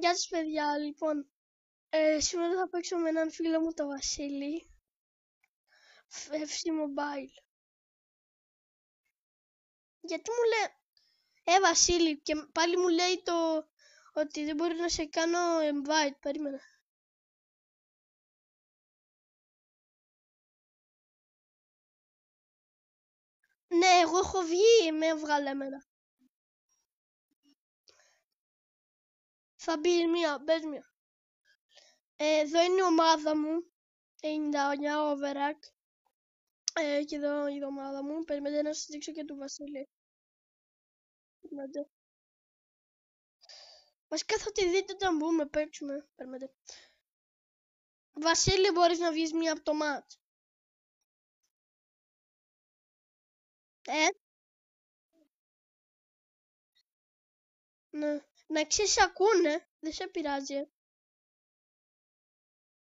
Γεια σας παιδιά, λοιπόν, σήμερα θα παίξω με έναν φίλο μου, το Βασίλη, FC Mobile. Γιατί μου λέει, Βασίλη, και πάλι μου λέει ότι δεν μπορεί να σε κάνω invite, περίμενα. Ναι, εγώ έχω βγει, με έβγαλε εμένα. Θα μπει μία, μπες μία. Εδώ είναι η ομάδα μου, 99 Overact. Και εδώ η ομάδα μου, περιμένετε να σας δείξω και του Βασίλη. Βασικά θα τη δείτε όταν μπούμε, παίξουμε, περιμένετε. Βασίλη, μπορείς να βγεις μία από το μάτς. Ναι. Να ξέρεις, ακούνε, δεν σε πειράζει.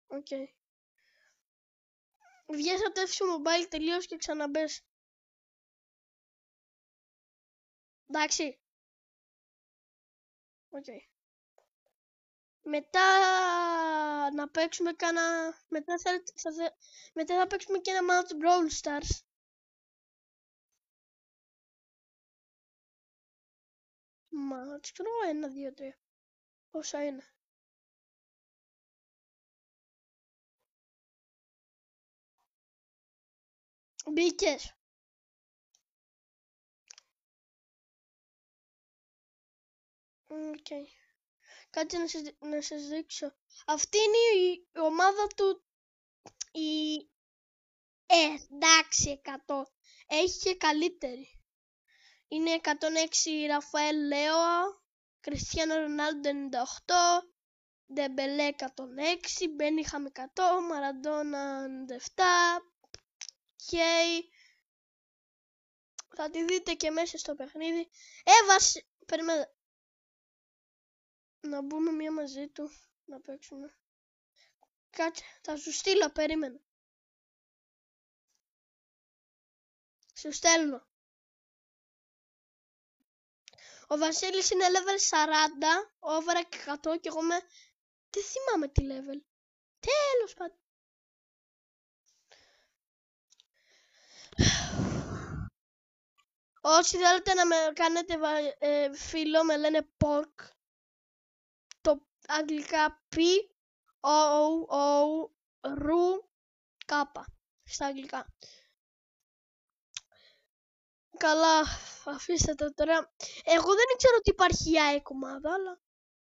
Οκ. Βγες από το FC Mobile τελείως και ξαναμπες. Εντάξει. Οκ. Μετά να παίξουμε μετά θα παίξουμε και ένα match Brawl Stars. Match, ξέρω εγώ, 1, 2, 3. Όσα είναι. Μπήκες. Οκ. Κάτσε να σας δείξω. Αυτή είναι η ομάδα του. Εντάξει, 100. Έχει και καλύτερη. Είναι 106 Ραφαέλ Λέοα, Κριστιάνο Ρονάλντο 98, Ντεμπελέ 106, Μπένιχαμ 100, Μαραντόνα 97, θα τη δείτε και μέσα στο παιχνίδι. Περιμένετε. Να μπούμε μία μαζί του, να παίξουμε. Κάτσε, θα σου στείλω, περίμενε. Σου στέλνω. Ο Βασίλης είναι level 40, over και 100 και εγώ δεν θυμάμαι τι level. Τέλος πάντων. Όσοι θέλετε να με κάνετε φίλο, με λένε pork. Το αγγλικά P-O-O-R-U-K. Στα αγγλικά. Καλά, αφήστε το τώρα. Εγώ δεν ξέρω ότι υπάρχει η ΑΕΚ ομάδα, αλλά